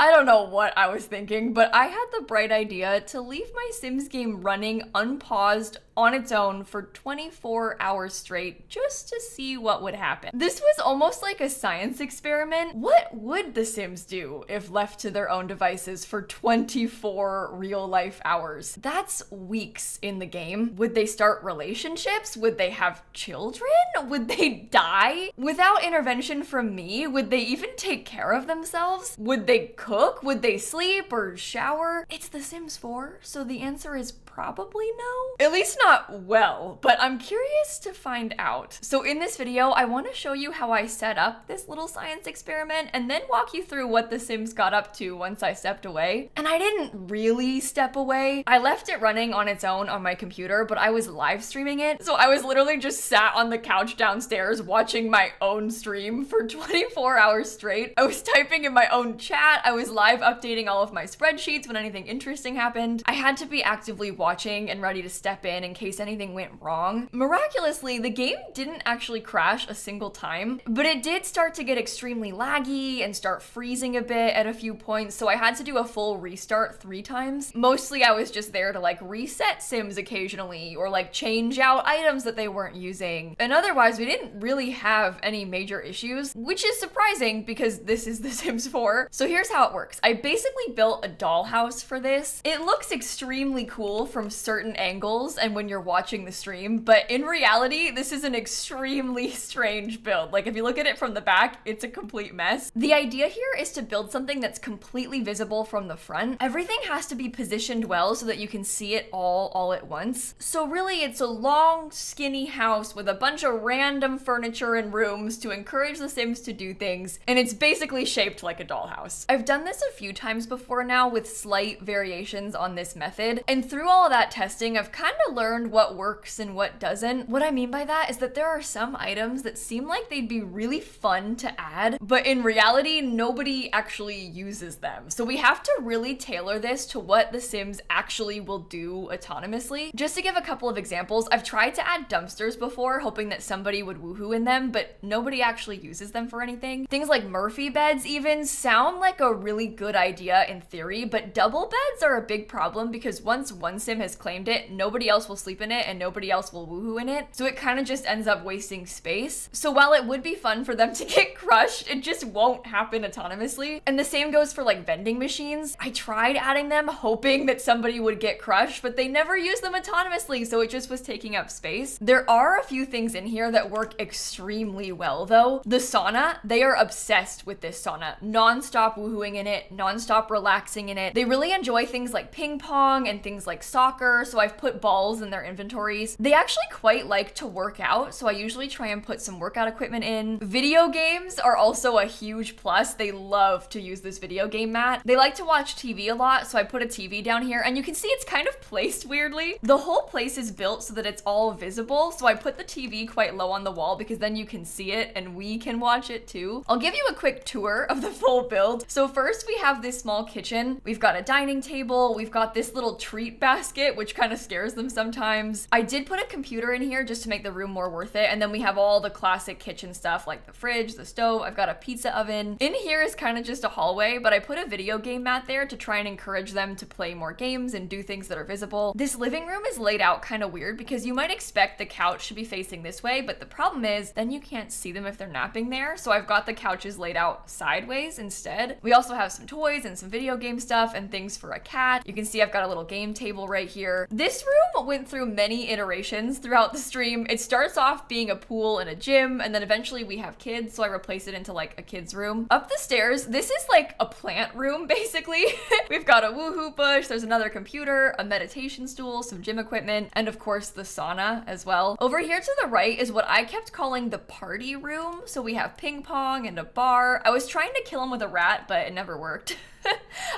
I don't know what I was thinking, but I had the bright idea to leave my Sims game running unpaused on its own for 24 hours straight just to see what would happen. This was almost like a science experiment. What would the Sims do if left to their own devices for 24 real life hours? That's weeks in the game. Would they start relationships? Would they have children? Would they die? Without intervention from me, would they even take care of themselves? Would they cook? Would they sleep or shower? It's The Sims 4, so the answer is probably no. At least not well, but I'm curious to find out. So in this video, I want to show you how I set up this little science experiment and then walk you through what The Sims got up to once I stepped away. And I didn't really step away. I left it running on its own on my computer, but I was live streaming it. So I was literally just sat on the couch downstairs watching my own stream for 24 hours straight. I was typing in my own chat. I was live updating all of my spreadsheets when anything interesting happened. I had to be actively watching and ready to step in case anything went wrong. Miraculously, the game didn't actually crash a single time, but it did start to get extremely laggy and start freezing a bit at a few points, so I had to do a full restart 3 times. Mostly I was just there to like reset Sims occasionally or like change out items that they weren't using. And otherwise, we didn't really have any major issues, which is surprising because this is The Sims 4. So here's how it works. I basically built a dollhouse for this. It looks extremely cool from certain angles and when you're watching the stream, but in reality, this is an extremely strange build. Like if you look at it from the back, it's a complete mess. The idea here is to build something that's completely visible from the front. Everything has to be positioned well so that you can see it all at once. So really, it's a long, skinny house with a bunch of random furniture and rooms to encourage the Sims to do things, and it's basically shaped like a dollhouse. I've done this a few times before now with slight variations on this method, and through all of that testing, I've kind of learned what works and what doesn't. What I mean by that is that there are some items that seem like they'd be really fun to add, but in reality, nobody actually uses them. So we have to really tailor this to what the Sims actually will do autonomously. Just to give a couple of examples, I've tried to add dumpsters before, hoping that somebody would woohoo in them, but nobody actually uses them for anything. Things like Murphy beds even sound like a really good idea in theory, but double beds are a big problem because once one Sim has claimed it, nobody else will sleep in it and nobody else will woohoo in it. So it kind of just ends up wasting space. So while it would be fun for them to get crushed, it just won't happen autonomously. And the same goes for like vending machines. I tried adding them hoping that somebody would get crushed, but they never use them autonomously, so it just was taking up space. There are a few things in here that work extremely well though. The sauna, they are obsessed with this sauna. Nonstop woohooing in it, nonstop relaxing in it. They really enjoy things like ping pong and things like soccer, so I've put balls in their inventories. They actually quite like to work out, so I usually try and put some workout equipment in. Video games are also a huge plus. They love to use this video game mat. They like to watch TV a lot, so I put a TV down here, and you can see it's kind of placed weirdly. The whole place is built so that it's all visible, so I put the TV quite low on the wall because then you can see it and we can watch it too. I'll give you a quick tour of the full build. So first we have this small kitchen. We've got a dining table. We've got this little treat basket, which kind of scares them sometimes. I did put a computer in here just to make the room more worth it. And then we have all the classic kitchen stuff like the fridge, the stove. I've got a pizza oven. In here is kind of just a hallway, but I put a video game mat there to try and encourage them to play more games and do things that are visible. This living room is laid out kind of weird because you might expect the couch should be facing this way, but the problem is then you can't see them if they're napping there. So I've got the couches laid out sideways instead. We also have some toys and some video game stuff and things for a cat. You can see I've got a little game table right here. This room went through many iterations throughout the stream. It starts off being a pool and a gym, and then eventually we have kids, so I replace it into like a kid's room. Up the stairs, this is like a plant room basically. We've got a woohoo bush, there's another computer, a meditation stool, some gym equipment, and of course the sauna as well. Over here to the right is what I kept calling the party room. So we have ping pong and a bar. I was trying to kill him with a rat, but it never worked.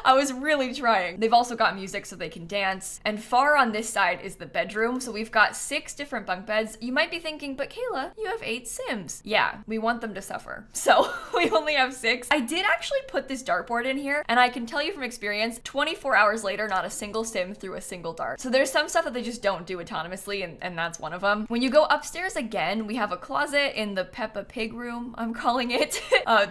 I was really trying. They've also got music so they can dance. And far on this side is the bedroom. So we've got 6 different bunk beds. You might be thinking, but Kayla, you have 8 Sims. Yeah, we want them to suffer. So we only have 6. I did actually put this dartboard in here, and I can tell you from experience, 24 hours later, not a single Sim threw a single dart. So there's some stuff that they just don't do autonomously, and that's one of them. When you go upstairs again, we have a closet in the Peppa Pig room, I'm calling it.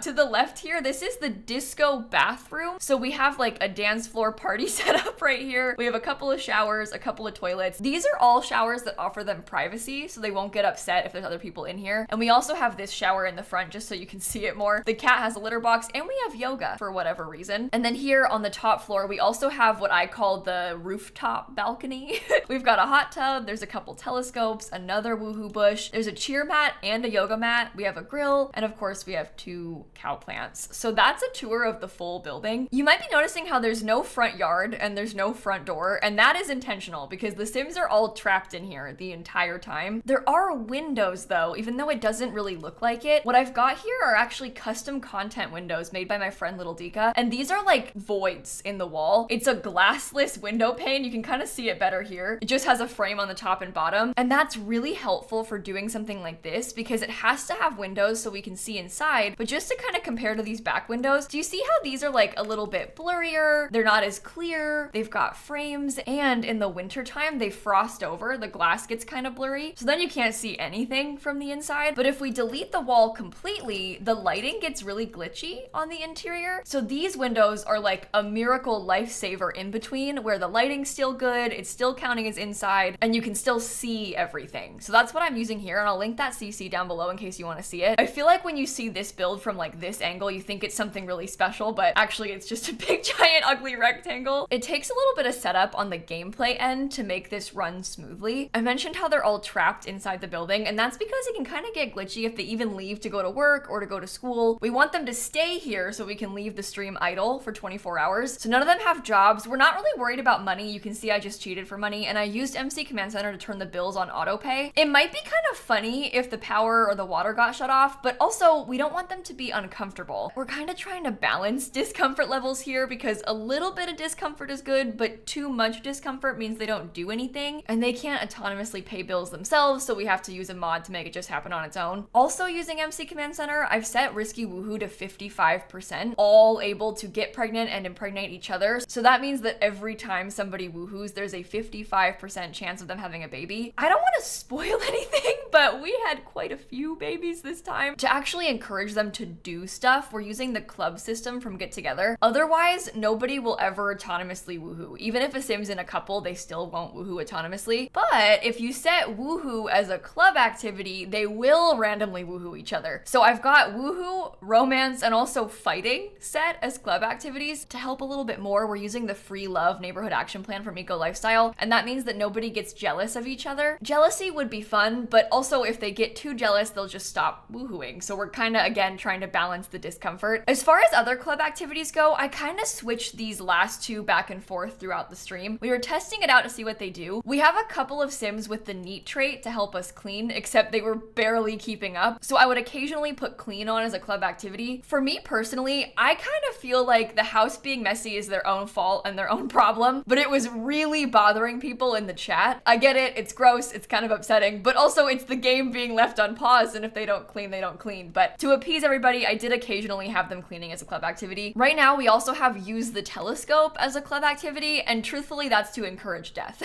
To the left here, this is the disco bathroom. So we have like a dance floor party set up right here. We have a couple of showers, a couple of toilets. These are all showers that offer them privacy, so they won't get upset if there's other people in here. And we also have this shower in the front just so you can see it more. The cat has a litter box, and we have yoga for whatever reason. And then here on the top floor, we also have what I call the rooftop balcony. We've got a hot tub, there's a couple telescopes, another woohoo bush, there's a cheer mat and a yoga mat, we have a grill, and of course we have 2 cow plants. So that's a tour of the full building. You might be noticing how there's no front yard and there's no front door, and that is intentional because the Sims are all trapped in here the entire time. There are windows though, even though it doesn't really look like it. What I've got here are actually custom content windows made by my friend Little Dika, and these are like voids in the wall. It's a glassless window pane. You can kind of see it better here. It just has a frame on the top and bottom, and that's really helpful for doing something like this because it has to have windows so we can see inside. But just to kind of compare to these back windows, do you see how these are like a little bit blurrier? They're not as clear. They've got frames, and in the winter time they frost over. The glass gets kind of blurry, so then you can't see anything from the inside. But if we delete the wall completely, the lighting gets really glitchy on the interior. So these windows are like a miracle lifesaver in between where the lighting's still good, it's still counting as inside, and you can still see everything. So that's what I'm using here, and I'll link that CC down below in case you want to see it. I feel like when you see this build from like this angle, you think it's something really special, but actually it's just a big giant ugly rectangle. It takes a little bit of setup on the gameplay end to make this run smoothly. I mentioned how they're all trapped inside the building, and that's because it can kind of get glitchy if they even leave to go to work or to go to school. We want them to stay here so we can leave the stream idle for 24 hours. So none of them have jobs. We're not really worried about money. You can see I just cheated for money, and I used MC Command Center to turn the bills on auto pay. It might be kind of funny if the power or the water got shut off, but also we don't want them to be uncomfortable. We're kind of trying to balance discomfort levels here because a little bit of discomfort is good, but too much discomfort means they don't do anything and they can't autonomously pay bills themselves, so we have to use a mod to make it just happen on its own. Also using MC Command Center, I've set Risky Woohoo to 55%, all able to get pregnant and impregnate each other. So that means that every time somebody woohoos, there's a 55% chance of them having a baby. I don't want to spoil anything, but we had quite a few babies this time. To actually encourage them to do stuff, we're using the club system from Get Together. Otherwise, nobody will ever autonomously woohoo. Even if a Sim's in a couple, they still won't woohoo autonomously. But if you set woohoo as a club activity, they will randomly woohoo each other. So I've got woohoo, romance, and also fighting set as club activities. To help a little bit more, we're using the Free Love Neighborhood Action Plan from Eco Lifestyle, and that means that nobody gets jealous of each other. Jealousy would be fun, but also if they get too jealous, they'll just stop woohooing. So we're kind of, again, trying to balance the discomfort. As far as other club activities go, I kind of switched these last 2 back and forth throughout the stream. We were testing it out to see what they do. We have a couple of Sims with the neat trait to help us clean, except they were barely keeping up. So I would occasionally put clean on as a club activity. For me personally, I kind of feel like the house being messy is their own fault and their own problem, but it was really bothering people in the chat. I get it, it's gross, it's kind of upsetting, but also it's the game being left on pause, and if they don't clean, they don't clean. But to appease everybody, I did occasionally have them cleaning as a club activity. Right now, we also have Use the Telescope as a club activity, and truthfully, that's to encourage death.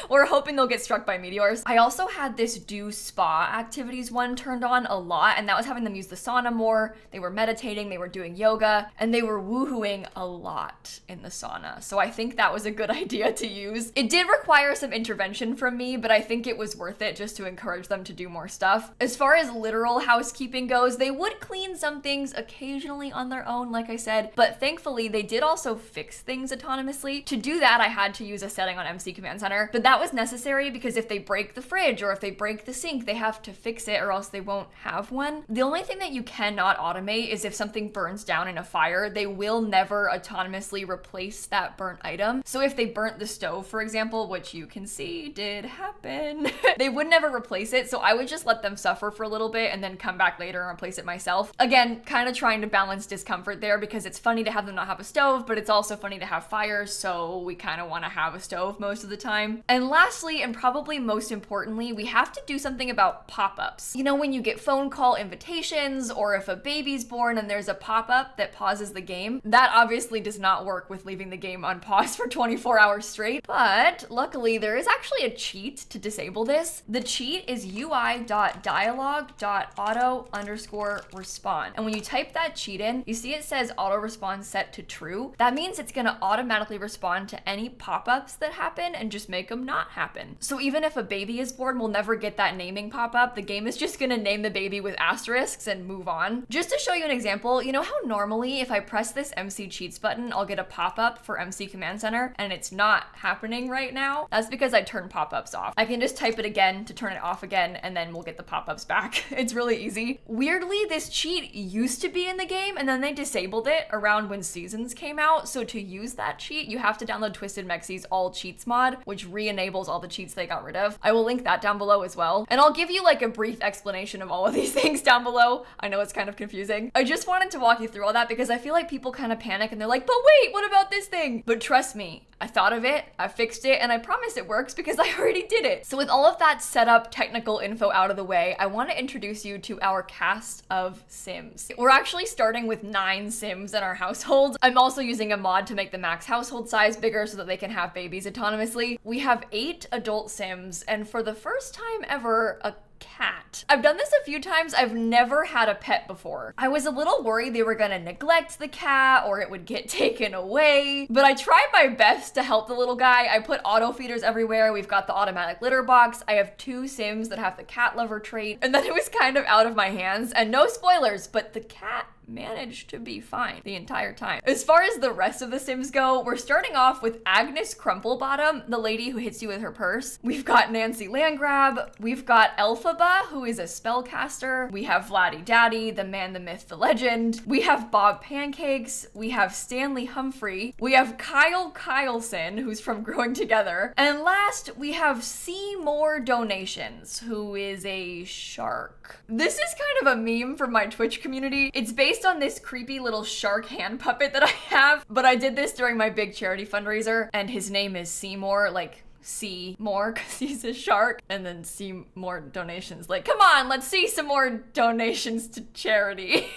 We're hoping they'll get struck by meteors. I also had this Do Spa activities one turned on a lot, and that was having them use the sauna more. They were meditating, they were doing yoga, and they were woohooing a lot in the sauna. So I think that was a good idea to use. It did require some intervention from me, but I think it was worth it just to encourage them to do more stuff. As far as literal housekeeping goes, they would clean some things occasionally on their own, like I said, but thankfully they did also fix things autonomously. To do that, I had to use a setting on MC Command Center, but that was necessary because if they break the fridge or if they break the sink, they have to fix it or else they won't have one. The only thing that you cannot automate is if something burns down in a fire, they will never autonomously replace that burnt item. So if they burnt the stove, for example, which you can see did happen, they would never replace it. So I would just let them suffer for a little bit and then come back later and replace it myself. Again, kind of trying to balance discomfort there because it's funny to have them not have a stove, stove, but it's also funny to have fires, so we kind of want to have a stove most of the time. And lastly, and probably most importantly, we have to do something about pop-ups. You know, when you get phone call invitations, or if a baby's born and there's a pop-up that pauses the game, that obviously does not work with leaving the game on pause for 24 hours straight, but luckily there is actually a cheat to disable this. The cheat is ui.dialog.auto_respond. And when you type that cheat in, you see it says auto response set to true. That means it's gonna automatically respond to any pop-ups that happen and just make them not happen. So even if a baby is born, we'll never get that naming pop-up. The game is just gonna name the baby with asterisks and move on. Just to show you an example, you know how normally if I press this MC cheats button, I'll get a pop-up for MC Command Center, and it's not happening right now? That's because I turned pop-ups off. I can just type it again to turn it off again, and then we'll get the pop-ups back. It's really easy. Weirdly, this cheat used to be in the game, and then they disabled it around when Seasons came out, so to use that cheat, you have to download Twisted Mexie's All Cheats mod, which re-enables all the cheats they got rid of. I will link that down below as well, and I'll give you like a brief explanation of all of these things down below. I know it's kind of confusing. I just wanted to walk you through all that because I feel like people kind of panic and they're like, but wait, what about this thing? But trust me, I thought of it, I fixed it, and I promise it works because I already did it. So with all of that setup technical info out of the way, I want to introduce you to our cast of Sims. We're actually starting with 9 Sims in our household. I'm also using a mod to make the max household size bigger so that they can have babies autonomously. We have 8 adult Sims, and for the first time ever, a cat. I've done this a few times. I've never had a pet before. I was a little worried they were gonna neglect the cat or it would get taken away, but I tried my best to help the little guy. I put auto feeders everywhere. We've got the automatic litter box. I have 2 Sims that have the cat lover trait, and then it was kind of out of my hands, and no spoilers, but the cat managed to be fine the entire time. As far as the rest of the Sims go, we're starting off with Agnes Crumplebottom, the lady who hits you with her purse. We've got Nancy Landgrab. We've got Elphaba, who is a spellcaster. We have Vladdy Daddy, the man, the myth, the legend. We have Bob Pancakes. We have Stanley Humphrey. We have Kyle Kyleson, who's from Growing Together. And last, we have Seymour Donations, who is a shark. This is kind of a meme from my Twitch community. It's based on this creepy little shark hand puppet that I have, but I did this during my big charity fundraiser, and his name is Seymour, like see more because he's a shark, and then see more donations, like come on, let's see some more donations to charity.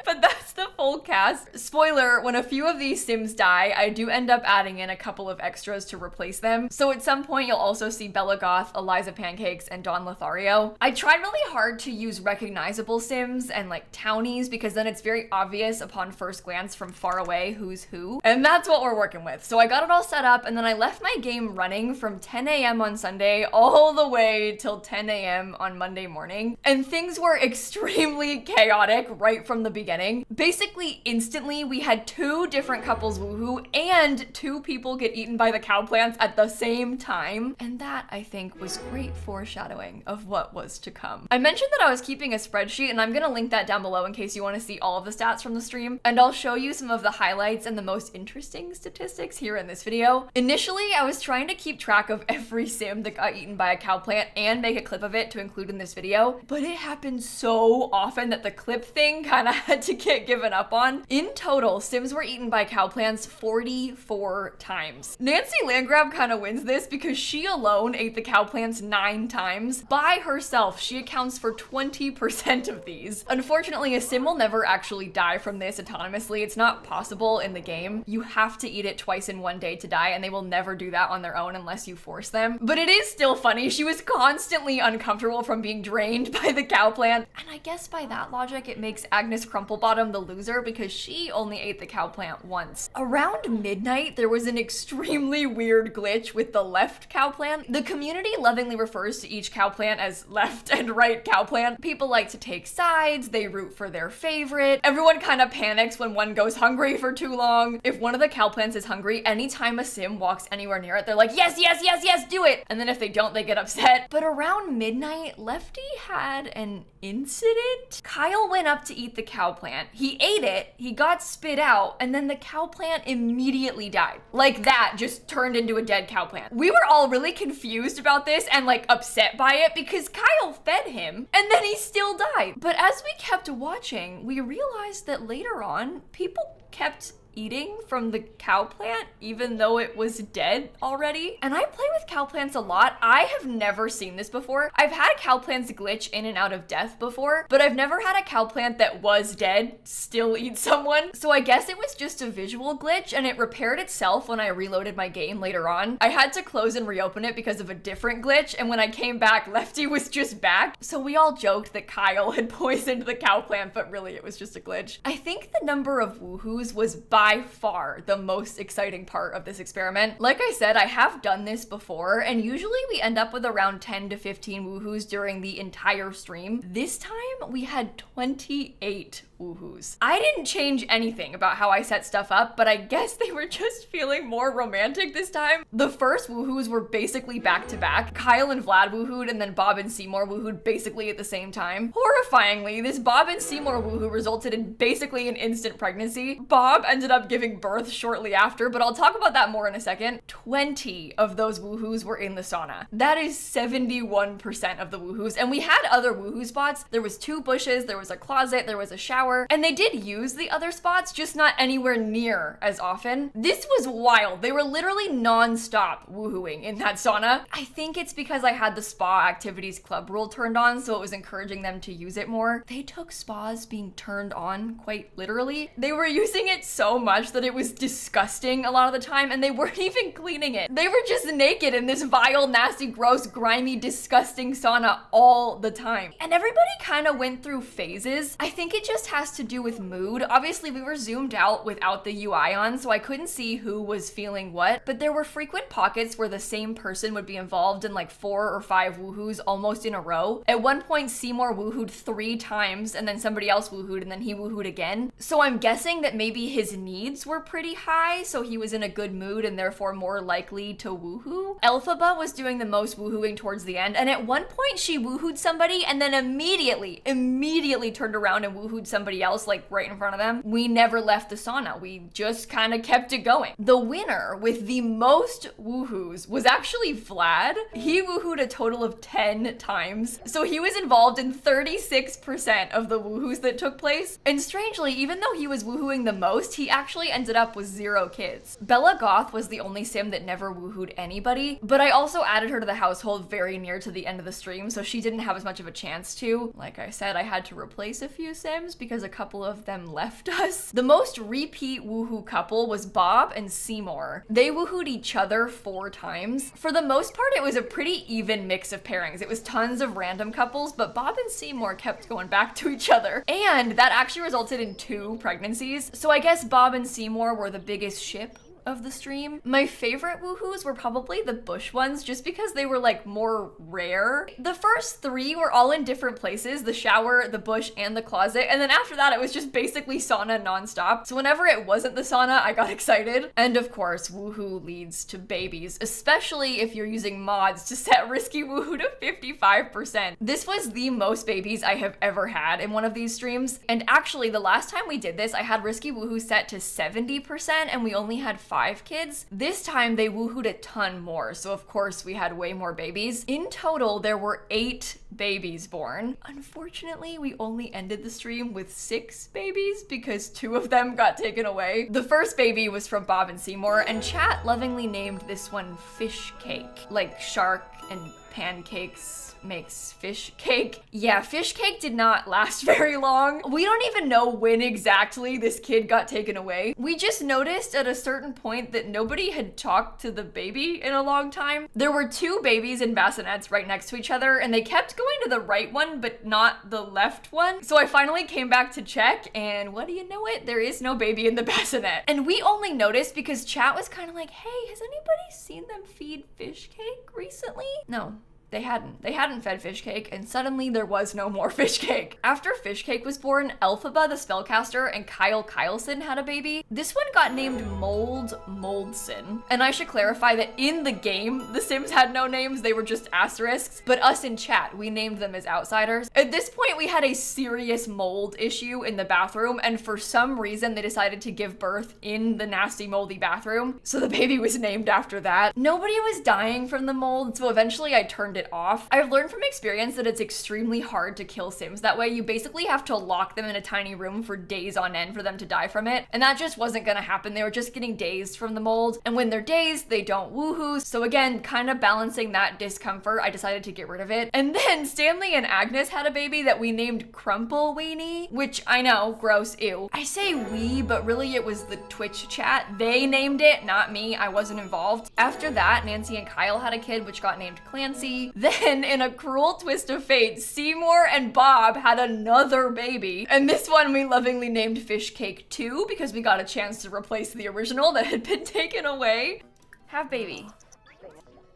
But that's the full cast. Spoiler, when a few of these Sims die, I do end up adding in a couple of extras to replace them. So at some point you'll also see Bella Goth, Eliza Pancakes, and Dawn Lothario. I tried really hard to use recognizable Sims and like townies because then it's very obvious upon first glance from far away who's who, and that's what we're working with. So I got it all set up, and then I left my game running from 10 a.m. on Sunday all the way till 10 a.m. on Monday morning, and things were extremely chaotic right from the beginning. Basically, instantly, we had 2 different couples woohoo and 2 people get eaten by the cow plants at the same time, and that, I think, was great foreshadowing of what was to come. I mentioned that I was keeping a spreadsheet, and I'm gonna link that down below in case you want to see all of the stats from the stream, and I'll show you some of the highlights and the most interesting statistics here in this video. Initially, I was trying to keep track of every Sim that got eaten by a cow plant and make a clip of it to include in this video, but it happened so often that the clip thing kind of had to get given up on. In total, Sims were eaten by cow plants 44 times. Nancy Landgrab kind of wins this because she alone ate the cow plants 9 times. By herself, she accounts for 20% of these. Unfortunately, a Sim will never actually die from this autonomously. It's not possible in the game. You have to eat it twice in one day to die, and they will never do that on their own unless you force them. But it is still funny. She was constantly uncomfortable from being drained by the cow plant, and I guess by that logic, it makes Agnes Crumplebottom the loser because she only ate the cow plant once. Around midnight, there was an extremely weird glitch with the left cow plant. The community lovingly refers to each cow plant as left and right cow plant. People like to take sides, they root for their favorite. Everyone kind of panics when one goes hungry for too long. If one of the cow plants is hungry, anytime a Sim walks anywhere near it, they're like, yes, yes, yes, yes, do it. And then if they don't, they get upset. But around midnight, Lefty had an incident. Kyle went up to eat the cow plant. He ate it, he got spit out, and then the cow plant immediately died. Like that, just turned into a dead cow plant. We were all really confused about this and like upset by it because Kyle fed him and then he still died. But as we kept watching, we realized that later on, people kept eating from the cow plant, even though it was dead already. And I play with cow plants a lot. I have never seen this before. I've had cow plants glitch in and out of death before, but I've never had a cow plant that was dead still eat someone. So I guess it was just a visual glitch, and it repaired itself when I reloaded my game later on. I had to close and reopen it because of a different glitch, and when I came back, Lefty was just back. So we all joked that Kyle had poisoned the cow plant, but really it was just a glitch. I think the number of woohoos was by far the most exciting part of this experiment. Like I said, I have done this before, and usually we end up with around 10 to 15 woohoos during the entire stream. This time we had 28 woohoos. I didn't change anything about how I set stuff up, but I guess they were just feeling more romantic this time. The first woohoos were basically back to back. Kyle and Vlad woohooed, and then Bob and Seymour woohooed basically at the same time. Horrifyingly, this Bob and Seymour woohoo resulted in basically an instant pregnancy. Bob ended up giving birth shortly after, but I'll talk about that more in a second. 20 of those woohoos were in the sauna. That is 71% of the woohoos, and we had other woohoo spots. There was 2 bushes, there was a closet, there was a shower, and they did use the other spots, just not anywhere near as often. This was wild. They were literally non-stop woohooing in that sauna. I think it's because I had the spa activities club rule turned on, so it was encouraging them to use it more. They took spas being turned on quite literally. They were using it so much that it was disgusting a lot of the time, and they weren't even cleaning it. They were just naked in this vile, nasty, gross, grimy, disgusting sauna all the time. And everybody kind of went through phases. I think it just has to do with mood. Obviously, we were zoomed out without the UI on, so I couldn't see who was feeling what, but there were frequent pockets where the same person would be involved in like 4 or 5 woohoos almost in a row. At one point, Seymour woohooed 3 times, and then somebody else woohooed, and then he woohooed again. So I'm guessing that maybe his needs were pretty high, so he was in a good mood and therefore more likely to woohoo. Elphaba was doing the most woohooing towards the end, and at one point she woohooed somebody and then immediately turned around and woohooed somebody else like right in front of them. We never left the sauna. We just kind of kept it going. The winner with the most woohoos was actually Vlad. He woohooed a total of 10 times. So he was involved in 36% of the woohoos that took place. And strangely, even though he was woohooing the most, he actually ended up with 0 kids. Bella Goth was the only sim that never woohooed anybody, but I also added her to the household very near to the end of the stream, so she didn't have as much of a chance to. Like I said, I had to replace a few sims because a couple of them left us. The most repeat woohoo couple was Bob and Seymour. They woohooed each other 4 times. For the most part, it was a pretty even mix of pairings. It was tons of random couples, but Bob and Seymour kept going back to each other. And that actually resulted in 2 pregnancies. So I guess Bob and Seymour were the biggest ship of the stream. My favorite woohoos were probably the bush ones, just because they were like more rare. The first 3 were all in different places: the shower, the bush, and the closet. And then after that, it was just basically sauna nonstop. So whenever it wasn't the sauna, I got excited. And of course, woohoo leads to babies, especially if you're using mods to set risky woohoo to 55%. This was the most babies I have ever had in one of these streams. And actually, the last time we did this, I had risky woohoo set to 70%, and we only had 5 kids. This time they woohooed a ton more, so of course we had way more babies. In total, there were 8 babies born. Unfortunately, we only ended the stream with 6 babies because 2 of them got taken away. The first baby was from Bob and Seymour, and chat lovingly named this one Fish Cake, like shark and pancakes makes fish cake. Yeah, fish cake did not last very long. We don't even know when exactly this kid got taken away. We just noticed at a certain point that nobody had talked to the baby in a long time. There were 2 babies in bassinets right next to each other, and they kept going to the right one, but not the left one. So I finally came back to check, and what do you know it? There is no baby in the bassinet. And we only noticed because chat was kind of like, hey, has anybody seen them feed fish cake recently? No. They hadn't fed Fish Cake, and suddenly there was no more Fish Cake. After Fish Cake was born, Elphaba the spellcaster and Kyle Kyleson had a baby. This one got named Moldson. And I should clarify that in the game, the Sims had no names, they were just asterisks, but us in chat, we named them as outsiders. At this point, we had a serious mold issue in the bathroom, and for some reason, they decided to give birth in the nasty moldy bathroom, so the baby was named after that. Nobody was dying from the mold, so eventually I turned it it off. I've learned from experience that it's extremely hard to kill Sims that way. You basically have to lock them in a tiny room for days on end for them to die from it, and that just wasn't gonna happen. They were just getting dazed from the mold, and when they're dazed, they don't woohoo. So again, kind of balancing that discomfort, I decided to get rid of it. And then Stanley and Agnes had a baby that we named Crumple Weenie, which I know, gross, ew. I say we, but really it was the Twitch chat. They named it, not me. I wasn't involved. After that, Nancy and Kyle had a kid, which got named Clancy. Then, in a cruel twist of fate, Seymour and Bob had another baby. And this one we lovingly named Fish Cake 2 because we got a chance to replace the original that had been taken away. Have baby.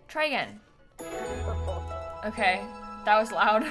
Try again. Okay, that was loud.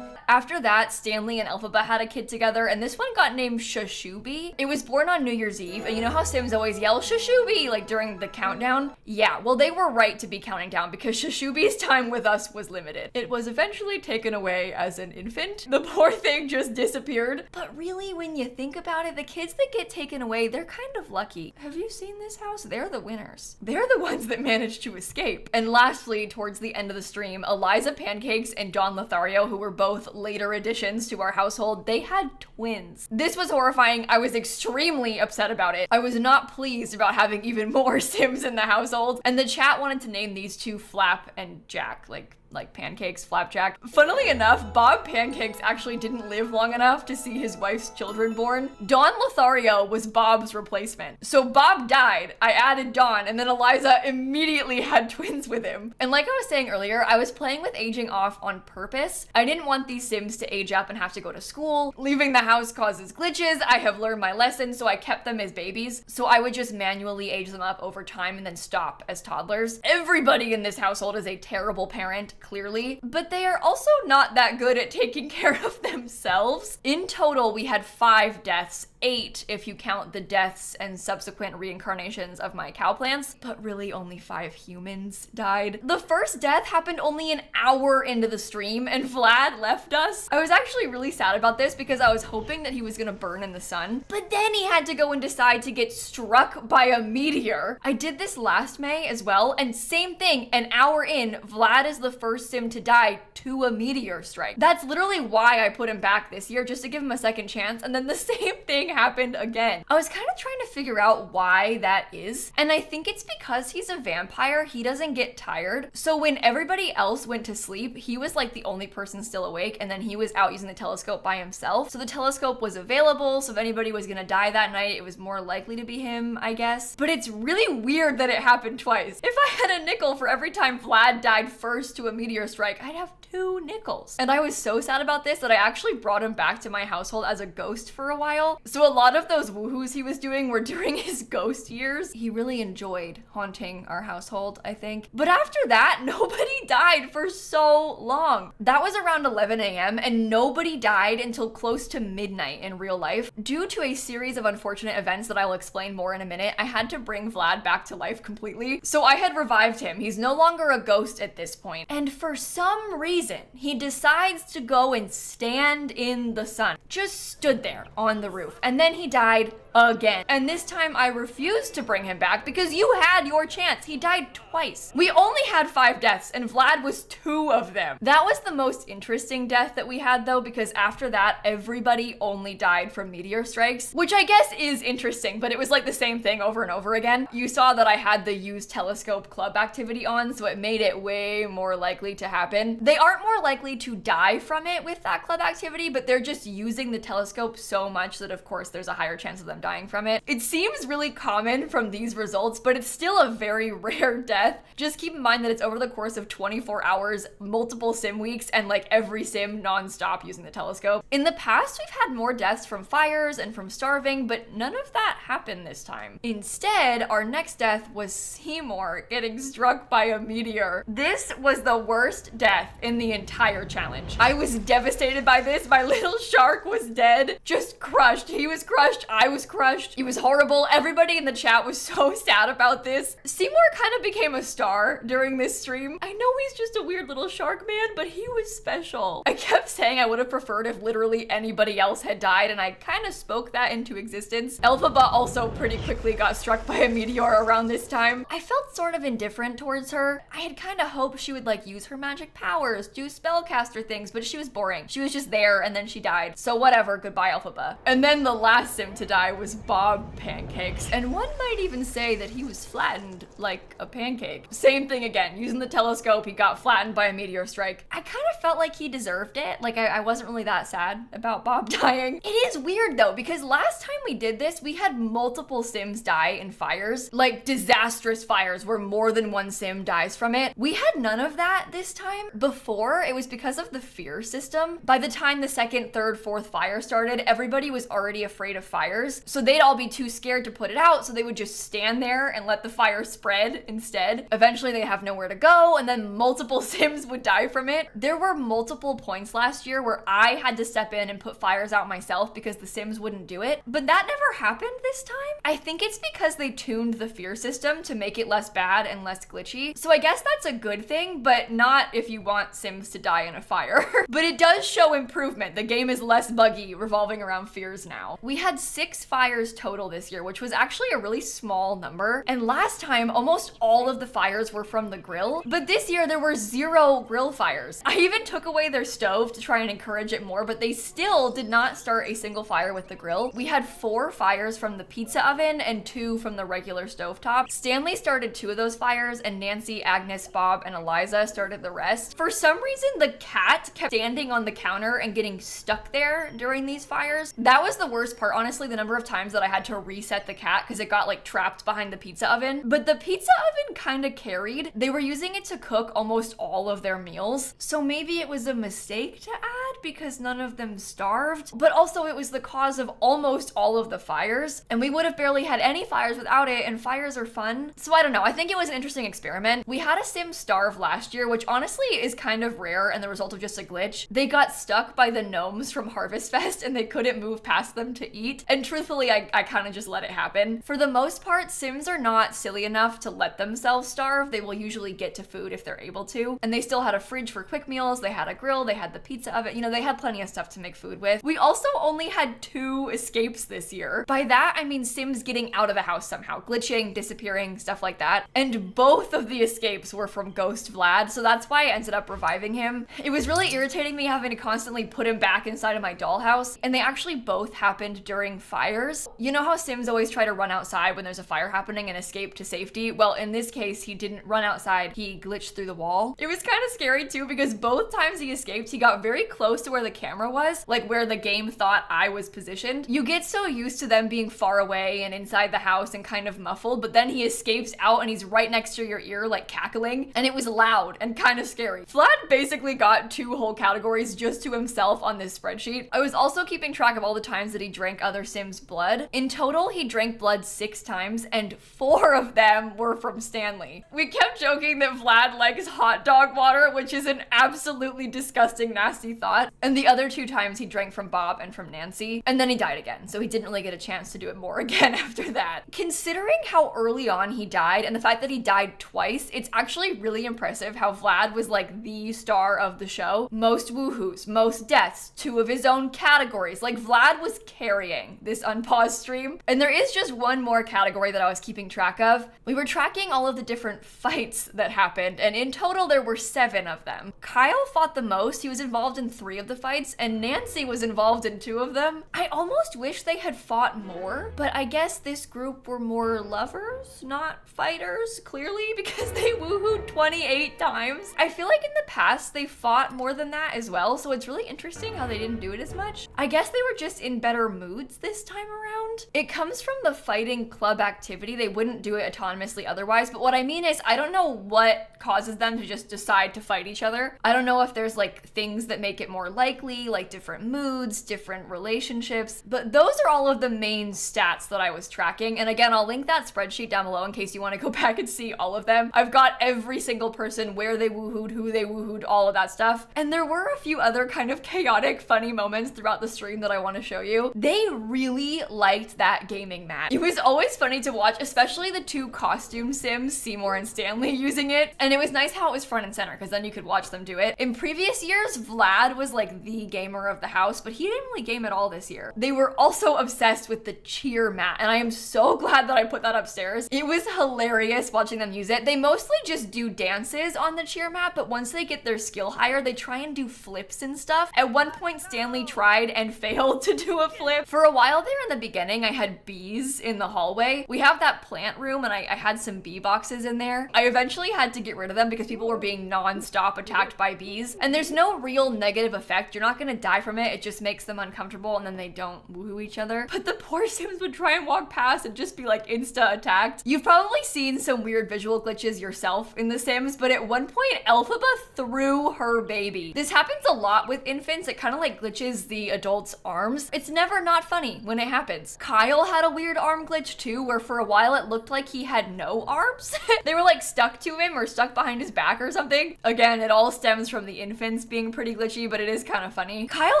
After that, Stanley and Elphaba had a kid together, and this one got named Shushubi. It was born on New Year's Eve, and you know how Sims always yell Shushubi like during the countdown? Yeah, well they were right to be counting down because Shushubi's time with us was limited. It was eventually taken away as an infant. The poor thing just disappeared. But really, when you think about it, the kids that get taken away, they're kind of lucky. Have you seen this house? They're the winners. They're the ones that managed to escape. And lastly, towards the end of the stream, Eliza Pancakes and Don Lothario, who were both later additions to our household, they had twins. This was horrifying. I was extremely upset about it. I was not pleased about having even more Sims in the household, and the chat wanted to name these two Flap and Jack, like Pancakes, Flapjack. Funnily enough, Bob Pancakes actually didn't live long enough to see his wife's children born. Don Lothario was Bob's replacement. So Bob died, I added Don, and then Eliza immediately had twins with him. And like I was saying earlier, I was playing with aging off on purpose. I didn't want these Sims to age up and have to go to school. Leaving the house causes glitches. I have learned my lesson, so I kept them as babies. So I would just manually age them up over time and then stop as toddlers. Everybody in this household is a terrible parent, clearly, but they are also not that good at taking care of themselves. In total, we had 5 deaths, 8 if you count the deaths and subsequent reincarnations of my cow plants, but really only 5 humans died. The first death happened only an hour into the stream, and Vlad left us. I was actually really sad about this because I was hoping that he was gonna burn in the sun, but then he had to go and decide to get struck by a meteor. I did this last May as well, and same thing, an hour in, Vlad is the first Sim to die to a meteor strike. That's literally why I put him back this year, just to give him a second chance, and then the same thing happened again. I was kind of trying to figure out why that is, and I think it's because he's a vampire, he doesn't get tired. So when everybody else went to sleep, he was like the only person still awake, and then he was out using the telescope by himself. So the telescope was available, so if anybody was gonna die that night, it was more likely to be him, I guess. But it's really weird that it happened twice. If I had a nickel for every time Vlad died first to a meteor strike, I'd have 2 nickels. And I was so sad about this that I actually brought him back to my household as a ghost for a while. So a lot of those woohoos he was doing were during his ghost years. He really enjoyed haunting our household, I think. But after that, nobody died for so long. That was around 11 a.m. and nobody died until close to midnight in real life. Due to a series of unfortunate events that I will explain more in a minute, I had to bring Vlad back to life completely. So I had revived him. He's no longer a ghost at this point. And for some reason, he decides to go and stand in the sun. Just stood there on the roof. And then he died again. And this time I refused to bring him back because you had your chance. He died twice. We only had 5 deaths and Vlad was 2 of them. That was the most interesting death that we had though, because after that, everybody only died from meteor strikes, which I guess is interesting, but it was like the same thing over and over again. You saw that I had the use telescope club activity on, so it made it way more likely to happen. They aren't more likely to die from it with that club activity, but they're just using the telescope so much that of course there's a higher chance of them dying from it. It seems really common from these results, but it's still a very rare death. Just keep in mind that it's over the course of 24 hours, multiple sim weeks, and like every sim nonstop using the telescope. In the past, we've had more deaths from fires and from starving, but none of that happened this time. Instead, our next death was Seymour getting struck by a meteor. This was the worst death in the entire challenge. I was devastated by this. My little shark was dead, just crushed. He was crushed, I was crushed. It was horrible. Everybody in the chat was so sad about this. Seymour kind of became a star during this stream. I know he's just a weird little shark man, but he was special. I kept saying I would have preferred if literally anybody else had died, and I kind of spoke that into existence. Elphaba also pretty quickly got struck by a meteor around this time. I felt sort of indifferent towards her. I had kind of hoped she would like use her magic powers, do spellcaster things, but she was boring. She was just there and then she died. So whatever, goodbye Elphaba. And then the last sim to die was Bob Pancakes, and one might even say that he was flattened like a pancake. Same thing again, using the telescope, he got flattened by a meteor strike. I kind of felt like he deserved it. Like I wasn't really that sad about Bob dying. It is weird though, because last time we did this, we had multiple sims die in fires, like disastrous fires where more than one sim dies from it. We had none of that this time. Before, it was because of the fear system. By the time the second, third, fourth fire started, everybody was already afraid of fires, so they'd all be too scared to put it out, so they would just stand there and let the fire spread instead. Eventually they have nowhere to go, and then multiple sims would die from it. There were multiple points last year where I had to step in and put fires out myself because the sims wouldn't do it, but that never happened this time. I think it's because they tuned the fear system to make it less bad and less glitchy, so I guess that's a good thing, but not if you want sims to die in a fire. But it does show improvement. The game is less buggy, revolving around fears now. We had 6 fires total this year, which was actually a really small number, and last time almost all of the fires were from the grill, but this year there were 0 grill fires. I even took away their stove to try and encourage it more, but they still did not start a single fire with the grill. We had 4 fires from the pizza oven and 2 from the regular stovetop. Stanley started 2 of those fires, and Nancy, Agnes, Bob, and Eliza started the rest. For some reason, the cat kept standing on the counter and getting stuck there during these fires. That was the worst part, honestly, the number of times that I had to reset the cat because it got like trapped behind the pizza oven. But the pizza oven kind of carried. They were using it to cook almost all of their meals. So maybe it was a mistake to add because none of them starved, but also it was the cause of almost all of the fires, and we would have barely had any fires without it, and fires are fun. So I don't know, I think it was an interesting experiment. We had a sim starve last year, which honestly is kind of rare and the result of just a glitch. They got stuck by the gnomes from Harvest Fest and they couldn't move past them to eat, and truthfully I kind of just let it happen. For the most part, sims are not silly enough to let themselves starve. They will usually get to food if they're able to, and they still had a fridge for quick meals, they had a grill, they had the pizza oven, you know, they had plenty of stuff to make food with. We also only had 2 escapes this year. By that I mean sims getting out of the house somehow, glitching, disappearing, stuff like that, and both of the escapes were from Ghost Vlad, so that's why I ended up reviving him. It was really irritating me having to constantly put him back inside of my dollhouse, and they actually both happened during fires. You know how sims always try to run outside when there's a fire happening and escape to safety? Well, in this case, he didn't run outside, he glitched through the wall. It was kind of scary too, because both times he escaped, he got very close to where the camera was, like where the game thought I was positioned. You get so used to them being far away and inside the house and kind of muffled, but then he escapes out and he's right next to your ear, like cackling, and it was loud and kind of scary. Vlad basically got 2 whole categories just to himself on this spreadsheet. I was also keeping track of all the times that he drank other sims' blood. In total, he drank blood 6 times, and 4 of them were from Stanley. We kept joking that Vlad likes hot dog water, which is an absolutely disgusting, nasty thought. And the other 2 times he drank from Bob and from Nancy, and then he died again, so he didn't really get a chance to do it more again after that. Considering how early on he died and the fact that he died twice, it's actually really impressive how Vlad was like the star of the show. Most woohoos, most deaths, 2 of his own categories. Like Vlad was carrying this unpaused stream. And there is just one more category that I was keeping track of. We were tracking all of the different fights that happened, and in total there were 7 of them. Kyle fought the most. He was involved in 3 of the fights, and Nancy was involved in 2 of them. I almost wish they had fought more, but I guess this group were more lovers, not fighters, clearly, because they woohooed 28 times. I feel like in the past they fought more than that as well, so it's really interesting how they didn't do it as much. I guess they were just in better moods this time around. It comes from the fighting club activity. They wouldn't do it autonomously otherwise, but what I mean is I don't know what causes them to just decide to fight each other. I don't know if there's like things that make it more likely, like different moods, different relationships. But those are all of the main stats that I was tracking. And again, I'll link that spreadsheet down below in case you want to go back and see all of them. I've got every single person, where they woohooed, who they woohooed, all of that stuff. And there were a few other kind of chaotic, funny moments throughout the stream that I want to show you. They really liked that gaming mat. It was always funny to watch, especially the two costume Sims, Seymour and Stanley, using it. And it was nice how it was front and center, because then you could watch them do it. In previous years, Vlad was like the gamer of the house, but he didn't really game at all this year. They were also obsessed with the cheer mat, and I am so glad that I put that upstairs. It was hilarious watching them use it. They mostly just do dances on the cheer mat, but once they get their skill higher, they try and do flips and stuff. At one point, Stanley tried and failed to do a flip. For a while there in the beginning, I had bees in the hallway. We have that plant room, and I had some bee boxes in there. I eventually had to get rid of them because people were being non-stop attacked by bees. And there's no real negative effect. You're not gonna die from it. It just makes them uncomfortable, and then they don't woo each other. But the poor Sims would try and walk past and just be like insta attacked. You've probably seen some weird visual glitches yourself in The Sims, but at one point, Elphaba threw her baby. This happens a lot with infants. It kind of like glitches the adult's arms. It's never not funny when it happens. Kyle had a weird arm glitch too, where for a while it looked like he had no arms. They were like stuck to him or stuck behind his back or something. Again, it all stems from the infants being pretty glitchy, but it is kind of funny. Kyle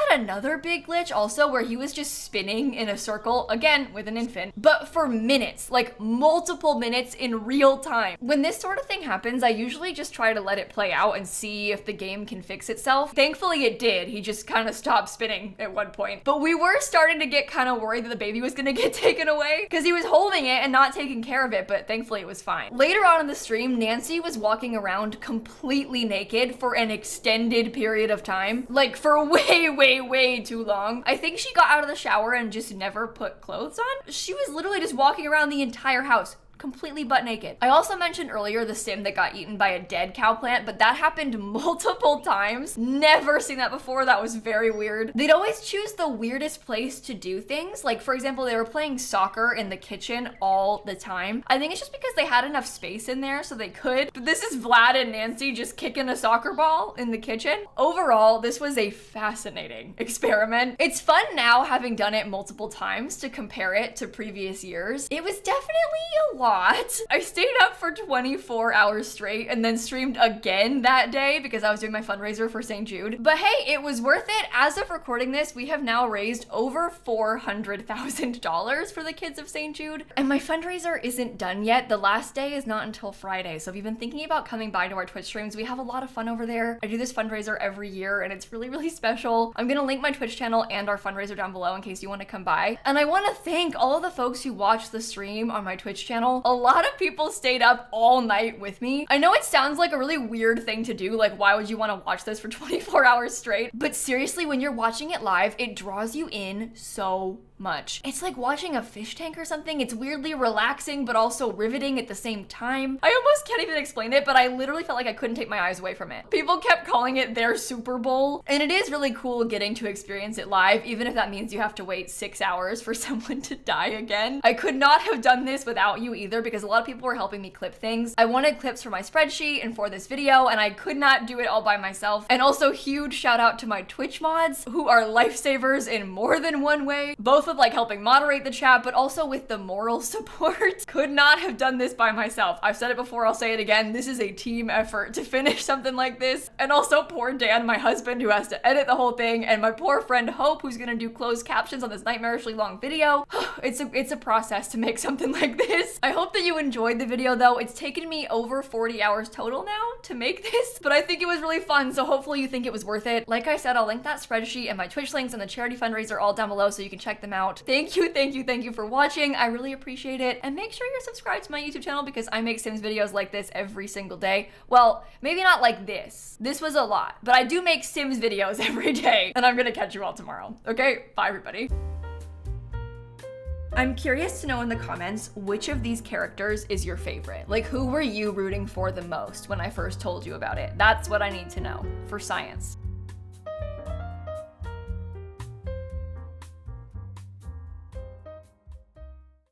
had another big glitch also where he was just spinning in a circle, again with an infant, but for minutes, like multiple minutes in real time. When this sort of thing happens, I usually just try to let it play out and see if the game can fix itself. Thankfully it did. He just kind of stopped spinning at one point. But we were starting to get kind of worried that the baby was gonna get taken away because he was holding it and not taking care of it, but thankfully it was fine. Later on in the stream, Nancy was walking around completely naked for an extended period of time, like for way too long. I think she got out of the shower and just never put clothes on. She was literally just walking around the entire house completely butt naked. I also mentioned earlier the sim that got eaten by a dead cow plant, but that happened multiple times. Never seen that before. That was very weird. They'd always choose the weirdest place to do things. Like, for example, they were playing soccer in the kitchen all the time. I think it's just because they had enough space in there so they could. But this is Vlad and Nancy just kicking a soccer ball in the kitchen. Overall, this was a fascinating experiment. It's fun now, having done it multiple times, to compare it to previous years. It was definitely a lot. I stayed up for 24 hours straight and then streamed again that day because I was doing my fundraiser for St. Jude. But hey, it was worth it. As of recording this, we have now raised over $400,000 for the kids of St. Jude. And my fundraiser isn't done yet. The last day is not until Friday. So if you've been thinking about coming by to our Twitch streams, we have a lot of fun over there. I do this fundraiser every year and it's really special. I'm gonna link my Twitch channel and our fundraiser down below in case you want to come by. And I want to thank all of the folks who watched the stream on my Twitch channel. A lot of people stayed up all night with me. I know it sounds like a really weird thing to do, like why would you want to watch this for 24 hours straight? But seriously, when you're watching it live, it draws you in so much. It's like watching a fish tank or something. It's weirdly relaxing, but also riveting at the same time. I almost can't even explain it, but I literally felt like I couldn't take my eyes away from it. People kept calling it their Super Bowl, and it is really cool getting to experience it live, even if that means you have to wait 6 hours for someone to die again. I could not have done this without you either, because a lot of people were helping me clip things. I wanted clips for my spreadsheet and for this video, and I could not do it all by myself. And also huge shout out to my Twitch mods, who are lifesavers in more than one way, both with like helping moderate the chat, but also with the moral support. Could not have done this by myself. I've said it before, I'll say it again. This is a team effort to finish something like this. And also poor Dan, my husband, who has to edit the whole thing, and my poor friend Hope, who's gonna do closed captions on this nightmarishly long video. It's a process to make something like this. I hope that you enjoyed the video though. It's taken me over 40 hours total now to make this, but I think it was really fun, so hopefully you think it was worth it. Like I said, I'll link that spreadsheet and my Twitch links and the charity fundraiser all down below so you can check them out. Thank you for watching. I really appreciate it. And make sure you're subscribed to my YouTube channel because I make Sims videos like this every single day. Well, maybe not like this. This was a lot, but I do make Sims videos every day, and I'm gonna catch you all tomorrow. Okay, bye everybody. I'm curious to know in the comments which of these characters is your favorite. Like, who were you rooting for the most when I first told you about it? That's what I need to know for science.